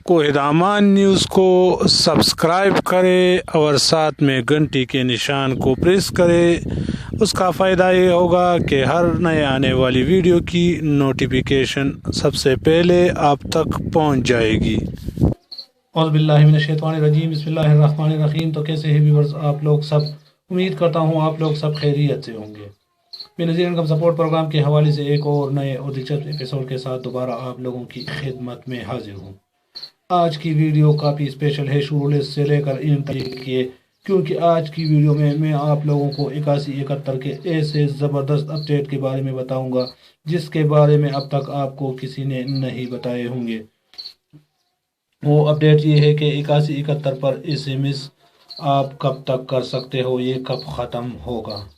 कोहिदामान news को subscribe करें और साथ में घंटी के निशान को प्रेस करें। उसका फ़ायदा ये होगा कि हर नए आने वाली वीडियो की नोटिफिकेशन सबसे पहले आप तक पहुंच जाएगी। औज़ुबिल्लाहिमिनश्शैतानिर्रजीम बिस्मिल्लाहिर्रहमानिर्रहीम। तो कैसे हैं व्यूअर्स आप लोग सब, उम्मीद करता हूँ आप लोग सब खैरियत से होंगे। बेनज़ीर इनकम सपोर्ट प्रोग्राम के हवाले से एक और नए और दिलचस्प एपिसोड के साथ दोबारा आप लोगों की खिदमत में हाजिर हूँ। आज की वीडियो काफ़ी स्पेशल है, शुरू से लेकर इन तक के, क्योंकि आज की वीडियो में मैं आप लोगों को 8171 के ऐसे ज़बरदस्त अपडेट के बारे में बताऊंगा जिसके बारे में अब तक आपको किसी ने नहीं बताए होंगे। वो अपडेट ये है कि 8171 पर SMS आप कब तक कर सकते हो, ये कब ख़त्म होगा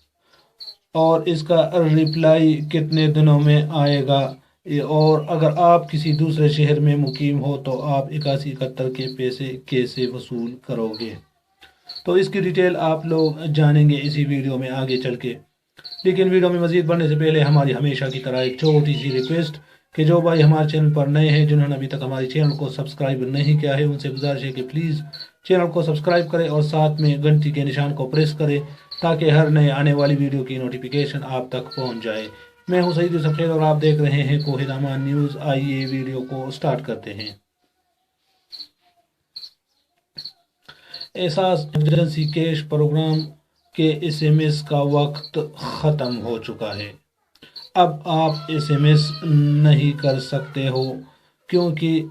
और इसका रिप्लाई कितने दिनों में आएगा, और अगर आप किसी दूसरे शहर में मुकीम हो तो आप 8171 के पैसे कैसे वसूल करोगे। तो इसकी डिटेल आप लोग जानेंगे इसी वीडियो में आगे चल के। लेकिन वीडियो में मज़ीद बढ़ने से पहले हमारी हमेशा की तरह एक छोटी सी रिक्वेस्ट कि जो भाई हमारे चैनल पर नए हैं, जिन्होंने अभी तक हमारे चैनल को सब्सक्राइब नहीं किया है, उनसे गुजारिश है कि प्लीज़ चैनल को सब्सक्राइब करें और साथ में घंटी के निशान को प्रेस करें ताकि हर नए आने वाली वीडियो की नोटिफिकेशन आप तक पहुंच जाए। मैं हूं सईद सफेद और आप देख रहे हैं कोहिदामान न्यूज़। आइए वीडियो को स्टार्ट करते हैं। एहसास इमरजेंसी कैश प्रोग्राम के SMS का वक्त ख़त्म हो चुका है। अब आप SMS नहीं कर सकते हो क्योंकि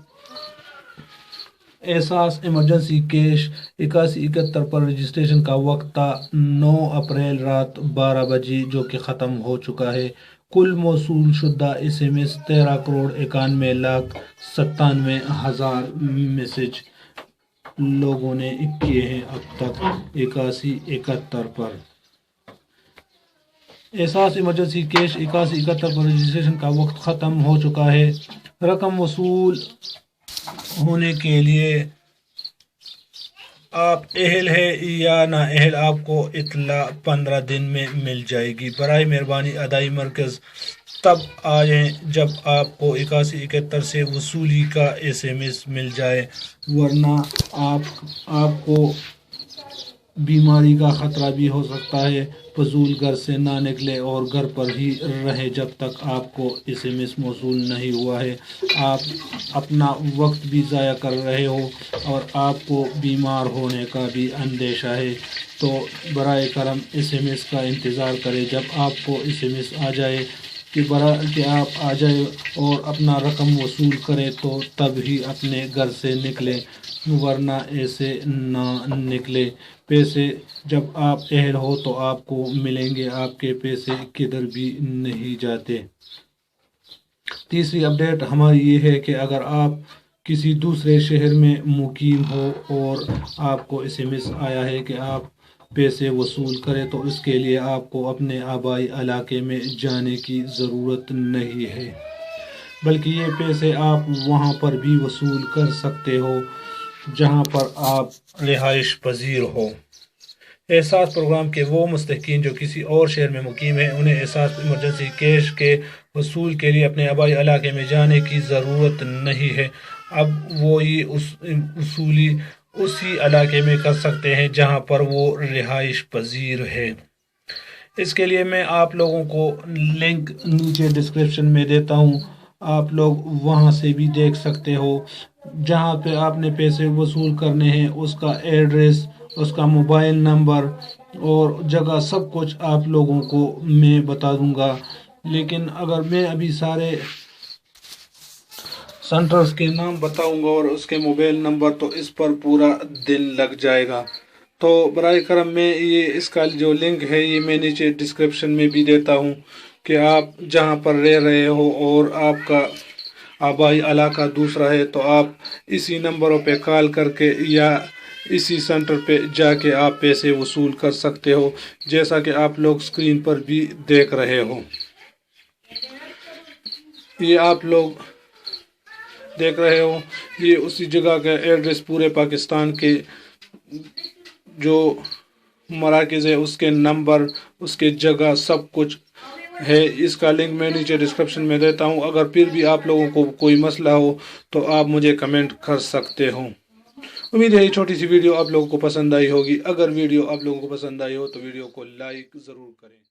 एहसास इमरजेंसी कैश 8171 पर रजिस्ट्रेशन का वक्त था 9 अप्रैल रात 12 बजे, जो कि ख़त्म हो चुका है। कुल मौसूल शुदा SMS 13,91,97,000 मैसेज लोगों ने किए हैं अब तक 8171 पर। एहसास इमरजेंसी कैश 8171 पर रजिस्ट्रेशन का वक्त ख़त्म हो चुका है। रकम वसूल होने के लिए आप अहल है या ना अहल, आपको इतला 15 दिन में मिल जाएगी। बराए मेहरबानी अदाई मरकज़ तब आए जब आपको 8171 से वसूली का SMS मिल जाए, वरना आपको बीमारी का ख़तरा भी हो सकता है। फजूल घर से ना निकले और घर पर ही रहें जब तक आपको SMS मौसूल नहीं हुआ है। आप अपना वक्त भी ज़ाया कर रहे हो और आपको बीमार होने का भी अंदेशा है। तो बराए करम SMS का इंतज़ार करें जब आपको SMS आ जाए कि आप आ जाए और अपना रकम वसूल करें, तो तब ही अपने घर से निकलें, वरना ऐसे ना निकले। पैसे जब आप अहल हो तो आपको मिलेंगे, आपके पैसे किधर भी नहीं जाते। तीसरी अपडेट हमारी ये है कि अगर आप किसी दूसरे शहर में मुकीम हो और आपको SMS आया है कि आप पैसे वसूल करें, तो इसके लिए आपको अपने आबाई इलाके में जाने की ज़रूरत नहीं है, बल्कि ये पैसे आप वहाँ पर भी वसूल कर सकते हो जहाँ पर आप रिहाइश पजीर हो। एहसास प्रोग्राम के वो मुस्तहिकीन जो किसी और शहर में मुकीम हैं, उन्हें एहसास इमरजेंसी कैश के वसूल के लिए अपने आबाई इलाके में जाने की ज़रूरत नहीं है। अब वो ये वसूली उसी इलाके में कर सकते हैं जहाँ पर वो रिहाइश पजीर है। इसके लिए मैं आप लोगों को लिंक नीचे डिस्क्रिप्शन में देता हूँ, आप लोग वहाँ से भी देख सकते हो। जहाँ पे आपने पैसे वसूल करने हैं उसका एड्रेस, उसका मोबाइल नंबर और जगह सब कुछ आप लोगों को मैं बता दूंगा। लेकिन अगर मैं अभी सारे सेंटर्स के नाम बताऊंगा और उसके मोबाइल नंबर, तो इस पर पूरा दिन लग जाएगा। तो बराए करम मैं ये इसका जो लिंक है ये मैं नीचे डिस्क्रिप्शन में भी देता हूँ कि आप जहाँ पर रह रहे हो और आपका आबाई इलाका दूसरा है, तो आप इसी नंबरों पे कॉल करके या इसी सेंटर पे जाके आप पैसे वसूल कर सकते हो, जैसा कि आप लोग स्क्रीन पर भी देख रहे हो। ये आप लोग देख रहे हो, ये उसी जगह का एड्रेस पूरे पाकिस्तान के जो मराकज़ है उसके नंबर, उसके जगह सब कुछ ہے، اس کا لنک میں نیچے ڈسکرپشن میں دیتا ہوں۔ اگر پھر بھی آپ لوگوں کو کوئی مسئلہ ہو تو آپ مجھے کمنٹ کر سکتے ہو۔ امید ہے یہ چھوٹی سی ویڈیو آپ لوگوں کو پسند آئی ہوگی۔ اگر ویڈیو آپ لوگوں کو پسند آئی ہو تو ویڈیو کو لائک ضرور کریں۔